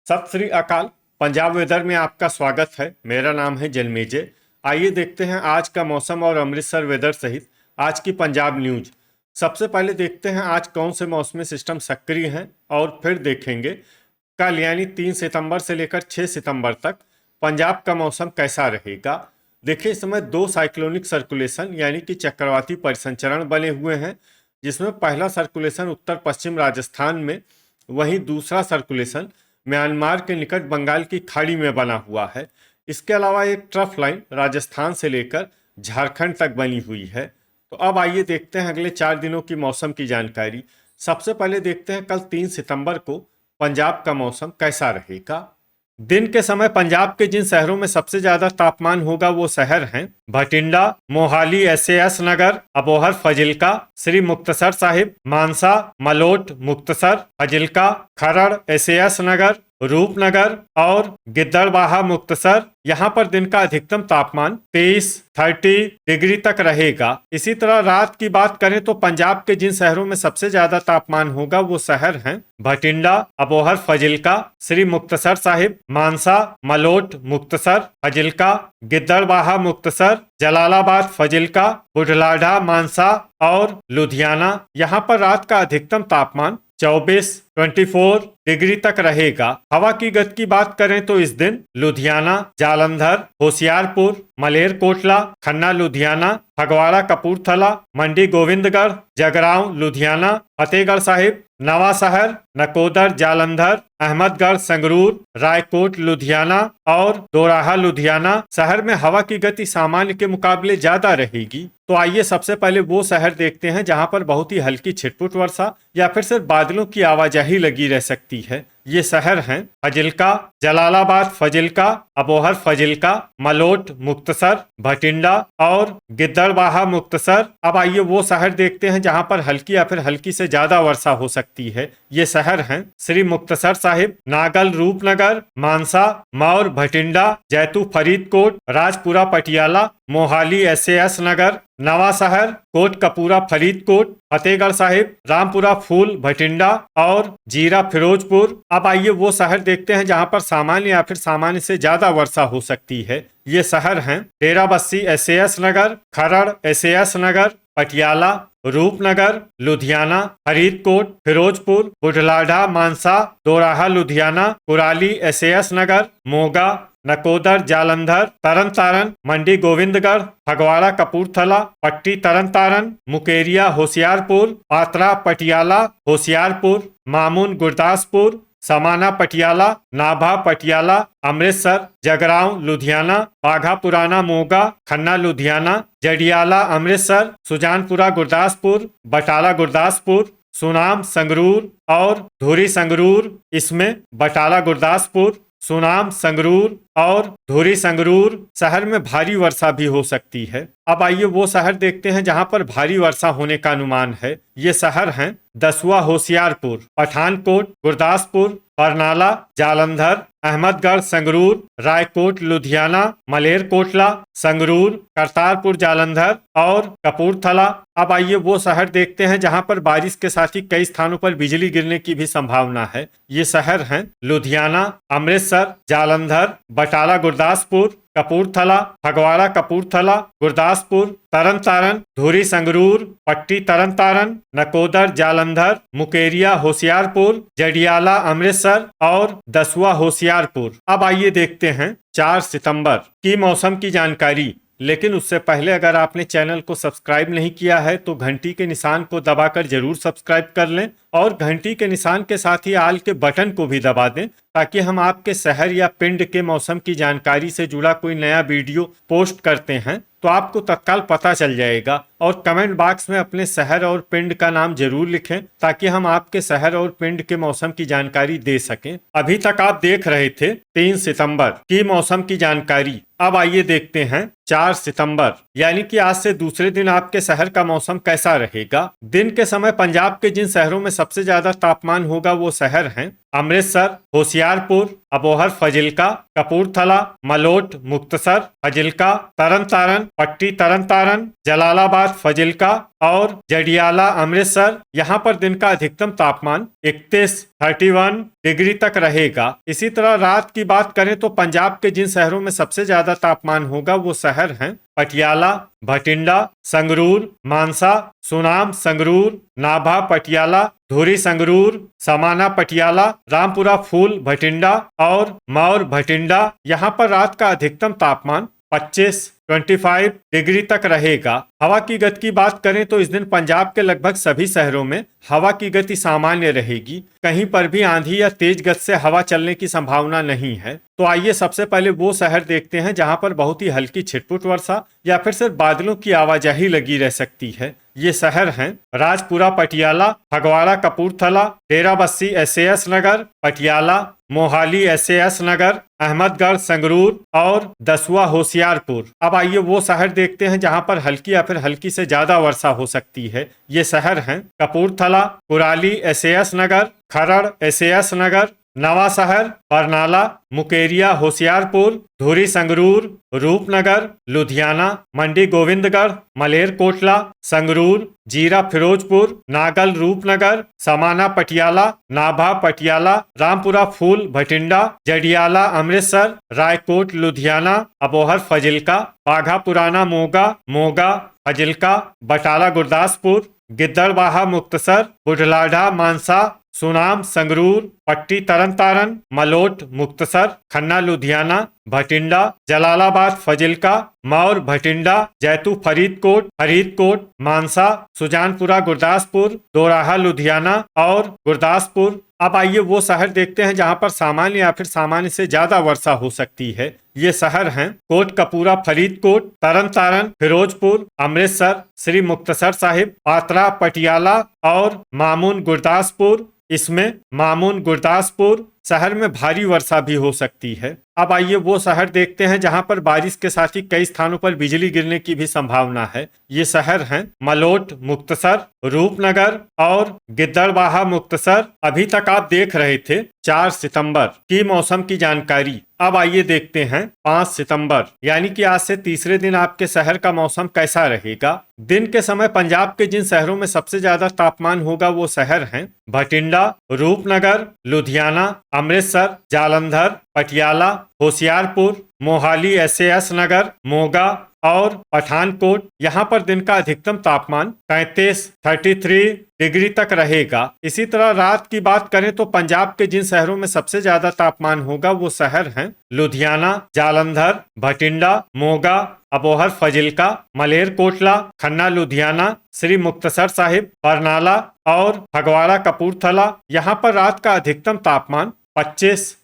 सत श्री अकाल। पंजाब वेदर में आपका स्वागत है। मेरा नाम है जन्मेजय। आइए देखते हैं आज का मौसम और अमृतसर वेदर सहित आज की पंजाब न्यूज। सबसे पहले देखते हैं आज कौन से मौसमी सिस्टम सक्रिय हैं और फिर देखेंगे कल यानी 3 सितंबर से लेकर 6 सितंबर तक पंजाब का मौसम कैसा रहेगा। देखिए, इस समय 2 साइक्लोनिक सर्कुलेशन यानी कि चक्रवाती परिसंचरण बने हुए हैं, जिसमें पहला सर्कुलेशन उत्तर पश्चिम राजस्थान में, वहीं दूसरा सर्कुलेशन म्यांमार के निकट बंगाल की खाड़ी में बना हुआ है। इसके अलावा एक ट्रफ लाइन राजस्थान से लेकर झारखंड तक बनी हुई है। तो अब आइए देखते हैं अगले 4 दिनों की मौसम की जानकारी। सबसे पहले देखते हैं कल 3 सितंबर को पंजाब का मौसम कैसा रहेगा। दिन के समय पंजाब के जिन शहरों में सबसे ज्यादा तापमान होगा वो शहर हैं भटिंडा, मोहाली, एसएएस नगर, अबोहर, फजिल्का, श्री मुक्तसर साहिब, मानसा, मलोट, मुक्तसर, फजिल्का, खरड़, एसएएस नगर, रूपनगर और गिद्दड़बाहा मुक्तसर। यहाँ पर दिन का अधिकतम तापमान 23-30 डिग्री तक रहेगा। इसी तरह रात की बात करें तो पंजाब के जिन शहरों में सबसे ज्यादा तापमान होगा वो शहर हैं भटिंडा, अबोहर, फजिल्का, श्री मुक्तसर साहिब, मानसा, मलोट, मुक्तसर, फजिल्का, गिद्दड़बाहा मुक्तसर, जलालाबाद, फजिल्का, बुढ़लाढ़ा, मानसा और लुधियाना। यहाँ पर रात का अधिकतम तापमान 24 डिग्री तक रहेगा। हवा की गति की बात करें तो इस दिन लुधियाना, जालंधर, होशियारपुर, मलेरकोटला, खन्ना लुधियाना, फगवाड़ा कपूरथला, मंडी गोविंदगढ़, जगरांव लुधियाना, फतेहगढ़ साहिब, नवा शहर, नकोदर, जालंधर, अहमदगढ़, संगरूर, रायकोट लुधियाना और दोराहा लुधियाना शहर में हवा की गति सामान्य के मुकाबले ज्यादा रहेगी। तो आइए सबसे पहले वो शहर देखते हैं जहां पर बहुत ही हल्की छिटपुट वर्षा या फिर सिर्फ बादलों की आवाजाही लगी रह सकती है। ये शहर हैं फजिल्का, जलालाबाद, फजिल्का, अबोहर, फजिल्का, मलोट, मुक्तसर, भटिंडा और गिद्दड़बाहा मुक्तसर। अब आइए वो शहर देखते हैं जहां पर हल्की या फिर हल्की से ज्यादा वर्षा हो सकती है। ये शहर हैं श्री मुक्तसर साहिब, नागल, रूपनगर, मानसा, मौर, भटिंडा, जैतू, फरीदकोट, राजपुरा, पटियाला, मोहाली, एसएएस नगर, नवा शहर, कोटकपूरा, फरीदकोट, फतेहगढ़ साहिब, रामपुरा, फूल, भटिंडा और जीरा, फिरोजपुर। अब आइए वो शहर देखते हैं जहां पर सामान्य या फिर सामान्य से ज्यादा वर्षा हो सकती है। ये शहर हैं डेराबस्सी, एसएएस नगर, खरड़, एसएएस नगर, पटियाला, रूपनगर, लुधियाना, फरीदकोट, फिरोजपुर, बुढ़लाढ़ा, मानसा, दोराहा लुधियाना, कुराली, एसएएस नगर, मोगा, नकोदर, जालंधर, तरन तारण, मंडी गोविंदगढ़, फगवाड़ा कपूरथला, पट्टी तरन तारण, मुकेरिया, होशियारपुर, पात्रा, पटियाला, होशियारपुर, मामून, गुरदासपुर, समाना, पटियाला, नाभा, पटियाला, अमृतसर, जगरांव लुधियाना, बाघा पुराना, मोगा, खन्ना लुधियाना, जडियाला अमृतसर, सुजानपुरा गुरदासपुर, बटाला गुरदासपुर, सुनाम संगरूर और धुरी संगरूर। इसमें बटाला गुरदासपुर, सुनाम, संगरूर और धुरी संगरूर शहर में भारी वर्षा भी हो सकती है। अब आइए वो शहर देखते हैं जहां पर भारी वर्षा होने का अनुमान है। ये शहर हैं दसुआ, होशियारपुर, पठानकोट, गुरदासपुर, बरनाला, जालंधर, अहमदगढ़, संगरूर, रायकोट लुधियाना, मलेरकोटला, संगरूर, करतारपुर, जालंधर और कपूरथला। अब आइए वो शहर देखते हैं जहां पर बारिश के साथ ही कई स्थानों पर बिजली गिरने की भी संभावना है। ये शहर हैं लुधियाना, अमृतसर, जालंधर, बटाला गुरदासपुर, कपूरथला, फगवाड़ा कपूरथला, गुरदासपुर, तरन तारण, धुरी संगरूर, पट्टी तरन तारण, नकोदर, जालंधर, मुकेरिया, होशियारपुर, जडियाला अमृतसर और दसुआ होशियारपुर। अब आइए देखते हैं 4 सितंबर की मौसम की जानकारी। लेकिन उससे पहले अगर आपने चैनल को सब्सक्राइब नहीं किया है तो घंटी के निशान को दबाकर जरूर सब्सक्राइब कर लें और घंटी के निशान के साथ ही आल के बटन को भी दबा दें, ताकि हम आपके शहर या पिंड के मौसम की जानकारी से जुड़ा कोई नया वीडियो पोस्ट करते हैं तो आपको तत्काल पता चल जाएगा। और कमेंट बॉक्स में अपने शहर और पिंड का नाम जरूर लिखें ताकि हम आपके शहर और पिंड के मौसम की जानकारी दे सकें। अभी तक आप देख रहे थे 3 सितंबर की मौसम की जानकारी। अब आइए देखते हैं 4 सितंबर यानी कि आज से दूसरे दिन आपके शहर का मौसम कैसा रहेगा। दिन के समय पंजाब के जिन शहरों में सबसे ज्यादा तापमान होगा वो शहर हैं अमृतसर, होशियारपुर, अबोहर फजिल्का, कपूरथला, मलोट, मुक्तसर, फजिल्का, तरन तारन, पट्टी तरन तारन, जलालाबाद फजिल्का और जडियाला अमृतसर। यहाँ पर दिन का अधिकतम तापमान 31 डिग्री तक रहेगा। इसी तरह रात की बात करें तो पंजाब के जिन शहरों में सबसे ज्यादा तापमान होगा वो शहर हैं पटियाला, भटिंडा, संगरूर, मानसा, सुनाम संगरूर, नाभा पटियाला, धुरी संगरूर, समाना पटियाला, रामपुरा फूल भटिंडा और मौर भटिंडा। यहाँ पर रात का अधिकतम तापमान 25 डिग्री तक रहेगा। हवा की गति की बात करें तो इस दिन पंजाब के लगभग सभी शहरों में हवा की गति सामान्य रहेगी। कहीं पर भी आंधी या तेज गति से हवा चलने की संभावना नहीं है। तो आइए सबसे पहले वो शहर देखते हैं जहां पर बहुत ही हल्की छिटपुट वर्षा या फिर सिर्फ बादलों की आवाजाही लगी रह सकती है। ये शहर हैं राजपुरा पटियाला, फगवाड़ा कपूरथला, डेराबस्सी SAS नगर, पटियाला, मोहाली SAS नगर, अहमदगढ़ संगरूर और दसुआ होशियारपुर। अब आइए वो शहर देखते हैं जहां पर हल्की या फिर हल्की से ज्यादा वर्षा हो सकती है। ये शहर हैं कपूरथला, कुराली SAS नगर, खरड़ SAS नगर, नवा शहर, बरनाला, मुकेरिया होशियारपुर, धुरी संगरूर, रूपनगर, लुधियाना, मंडी गोविंदगढ़, मलेरकोटला, संगरूर, जीरा फिरोजपुर, नागल रूपनगर, समाना पटियाला, नाभा पटियाला, रामपुरा फूल भटिंडा, जडियाला अमृतसर, रायकोट लुधियाना, अबोहर फजिल्का, बाघा पुराना मोगा, मोगा फजिल्का, बटाला गुरदासपुर, गिद्दड़बाहा मुक्तसर, बुढ़लाढ़ा मानसा, सुनाम संगरूर, पट्टी तरन तारन, मलोट मुक्तसर, खन्ना लुधियाना, भटिंडा, जलालाबाद फजिल्का, मौर भटिंडा, जैतू फरीदकोट, मानसा, सुजानपुरा गुरदासपुर, दोराहा लुधियाना और गुरदासपुर। अब आइए वो शहर देखते हैं जहां पर सामान्य या फिर सामान्य से ज्यादा वर्षा हो सकती है। ये शहर हैं कोटकपूरा फरीदकोट, तरन तारन फिरोजपुर, अमृतसर, श्री मुक्तसर साहिब, पात्रा पटियाला और मामून गुरदासपुर। इसमें मामून गुरदासपुर शहर में भारी वर्षा भी हो सकती है। अब आइए वो शहर देखते हैं जहां पर बारिश के साथ ही कई स्थानों पर बिजली गिरने की भी संभावना है। ये शहर हैं मलोट मुक्तसर, रूपनगर और गिद्दड़बाहा मुक्तसर। अभी तक आप देख रहे थे 4 सितंबर की मौसम की जानकारी। अब आइए देखते हैं 5 सितंबर यानी कि आज से तीसरे दिन आपके शहर का मौसम कैसा रहेगा। दिन के समय पंजाब के जिन शहरों में सबसे ज्यादा तापमान होगा वो शहर हैं भटिंडा, रूपनगर, लुधियाना, अमृतसर, जालंधर, पटियाला, होशियारपुर, मोहाली SAS नगर, मोगा और पठानकोट। यहाँ पर दिन का अधिकतम तापमान 33 डिग्री तक रहेगा। इसी तरह रात की बात करें तो पंजाब के जिन शहरों में सबसे ज्यादा तापमान होगा वो शहर हैं लुधियाना, जालंधर, भटिंडा, मोगा, अबोहर फजिल्का, मलेरकोटला, खन्ना लुधियाना, श्री मुक्तसर साहिब, बरनाला और फगवाड़ा कपूरथला। यहाँ पर रात का अधिकतम तापमान 25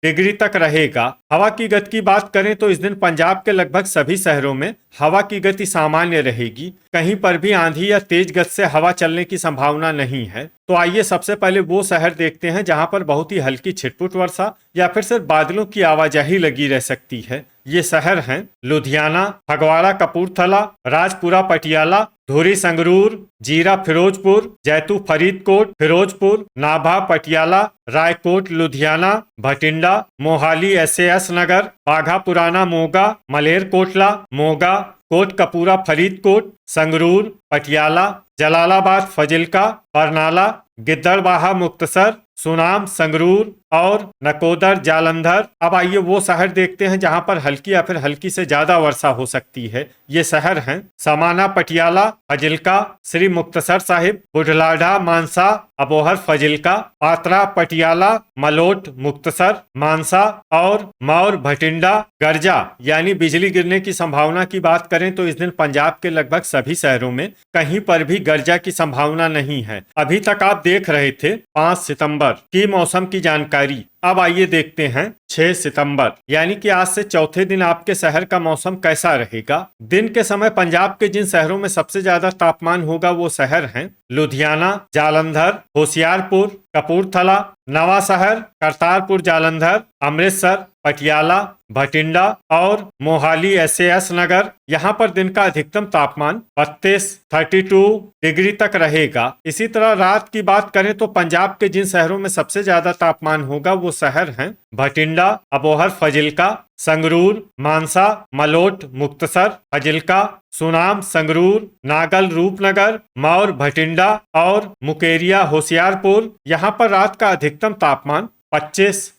डिग्री तक रहेगा। हवा की गति की बात करें तो इस दिन पंजाब के लगभग सभी शहरों में हवा की गति सामान्य रहेगी। कहीं पर भी आंधी या तेज गति से हवा चलने की संभावना नहीं है। तो आइए सबसे पहले वो शहर देखते हैं जहां पर बहुत ही हल्की छिटपुट वर्षा या फिर सिर्फ बादलों की आवाजाही लगी रह सकती है। ये शहर हैं लुधियाना, फगवाड़ा कपूरथला, राजपुरा पटियाला, धुरी संगरूर, जीरा फिरोजपुर, जैतू फरीदकोट फिरोजपुर, नाभा पटियाला, रायकोट लुधियाना, भटिंडा, मोहाली SAS नगर, बाघा पुराना मोगा, मलेरकोटला मोगा, कोटकपूरा फरीदकोट, संगरूर, पटियाला, जलालाबाद फजिल्का, बरनाला, गिद्दड़बाहा मुक्तसर, सुनाम संगरूर और नकोदर जालंधर। अब आइए वो शहर देखते हैं जहां पर हल्की या फिर हल्की से ज्यादा वर्षा हो सकती है। ये शहर हैं समाना पटियाला, फजिल्का, श्री मुक्तसर साहिब, बुढ़लाढ़ा मानसा, अबोहर फजिल्का, पात्रा पटियाला, मलोट मुक्तसर, मानसा और मौर भटिंडा। गर्जा यानी बिजली गिरने की संभावना की बात करें तो इस दिन पंजाब के लगभग सभी शहरों में कहीं पर भी गर्जा की संभावना नहीं है। अभी तक आप देख रहे थे 5 सितंबर की मौसम की जानकारी। अब आइए देखते हैं 6 सितंबर यानी कि आज से चौथे दिन आपके शहर का मौसम कैसा रहेगा। दिन के समय पंजाब के जिन शहरों में सबसे ज्यादा तापमान होगा वो शहर हैं लुधियाना, जालंधर, होशियारपुर, कपूरथला, नवा शहर, करतारपुर जालंधर, अमृतसर, पटियाला, भटिंडा और मोहाली SAS नगर। यहाँ पर दिन का अधिकतम तापमान 32 डिग्री तक रहेगा। इसी तरह रात की बात करें तो पंजाब के जिन शहरों में सबसे ज्यादा तापमान होगा वो शहर हैं भटिंडा, अबोहर, फजिल्का, संगरूर, मानसा, मलोट, मुक्तसर, फजिल्का, सुनाम, संगरूर, नागल, रूपनगर, मौर, भटिंडा और मुकेरिया, होशियारपुर। यहाँ पर रात का अधिकतम तापमान 25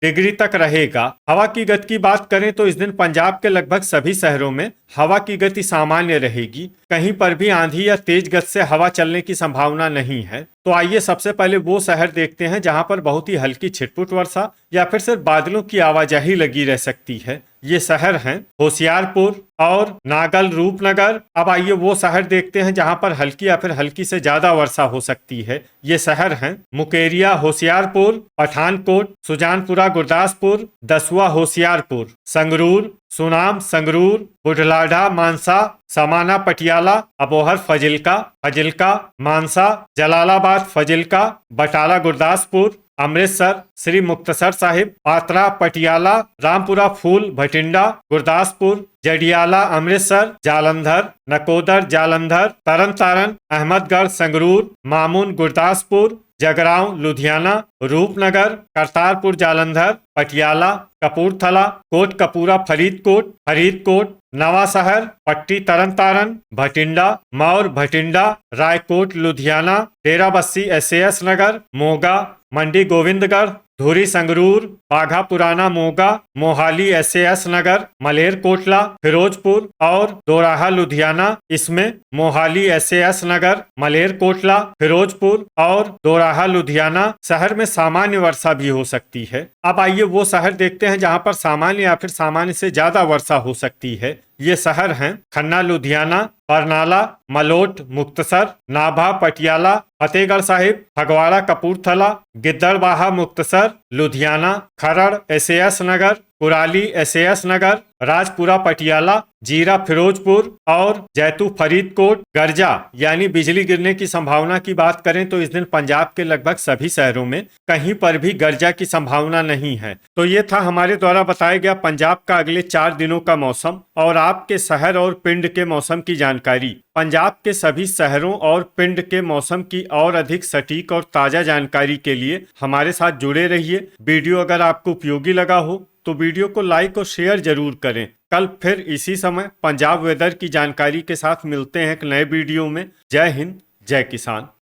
डिग्री तक रहेगा। हवा की गति की बात करें तो इस दिन पंजाब के लगभग सभी शहरों में हवा की गति सामान्य रहेगी। कहीं पर भी आंधी या तेज गति से हवा चलने की संभावना नहीं है। तो आइए सबसे पहले वो शहर देखते हैं जहां पर बहुत ही हल्की छिटपुट वर्षा या फिर सिर्फ बादलों की आवाजाही लगी रह सकती है। ये शहर हैं होशियारपुर और नागल, रूपनगर। अब आइए वो शहर देखते हैं जहां पर हल्की या फिर हल्की से ज्यादा वर्षा हो सकती है। ये शहर हैं मुकेरिया, होशियारपुर, पठानकोट, सुजानपुरा, गुरदासपुर, दसुआ, होशियारपुर, संगरूर, सुनाम, संगरूर, बुढ़लाढ़ा, मानसा, समाना, पटियाला, अबोहर, फजिल्का, मानसा, जलालाबाद, फजिल्का, बटाला, गुरदासपुर, अमृतसर, श्री मुक्तसर साहिब, पात्रा, पटियाला, रामपुरा, फूल, भटिंडा, गुरदासपुर, जडियाला, अमृतसर, जालंधर, नकोदर, जालंधर, तरन तारण, अहमदगढ़, संगरूर, मामून, गुरदासपुर, जगरांव, लुधियाना, रूपनगर, करतारपुर, जालंधर, पटियाला, कपूरथला, कोटकपूरा, फरीदकोट, नवा शहर, पट्टी, तरन तारण, भटिंडा, मौर, भटिंडा, रायकोट, लुधियाना, डेराबस्सी, SAS नगर, मोगा, मंडी गोविंदगढ़, धुरी, संगरूर, बाघा पुराना, मोगा, मोहाली, SAS नगर, मलेरकोटला, फिरोजपुर और दोराहा, लुधियाना। इसमें मोहाली, SAS नगर, मलेरकोटला, फिरोजपुर और दोराहा, लुधियाना शहर में सामान्य वर्षा भी हो सकती है। अब आइए वो शहर देखते हैं जहां पर सामान्य या फिर सामान्य से ज्यादा वर्षा हो सकती है। ये शहर हैं खन्ना, लुधियाना, बरनाला, मलोट, मुक्तसर, नाभा, पटियाला, फतेहगढ़ साहिब, फगवाड़ा, कपूरथला, गिद्दड़बाहा, मुक्तसर, लुधियाना, खरड़, SAS नगर, कुराली, SAS नगर, राजपुरा, पटियाला, जीरा, फिरोजपुर और जैतू, फरीदकोट। गर्जा यानी बिजली गिरने की संभावना की बात करें तो इस दिन पंजाब के लगभग सभी शहरों में कहीं पर भी गर्जा की संभावना नहीं है। तो ये था हमारे द्वारा बताया गया पंजाब का अगले 4 दिनों का मौसम और आपके शहर और पिंड के मौसम की जानकारी। पंजाब के सभी शहरों और पिंड के मौसम की और अधिक सटीक और ताजा जानकारी के लिए हमारे साथ जुड़े रहिए। वीडियो अगर आपको उपयोगी लगा हो तो वीडियो को लाइक और शेयर जरूर करें। कल फिर इसी समय पंजाब वेदर की जानकारी के साथ मिलते हैं एक नए वीडियो में। जय हिंद, जय किसान।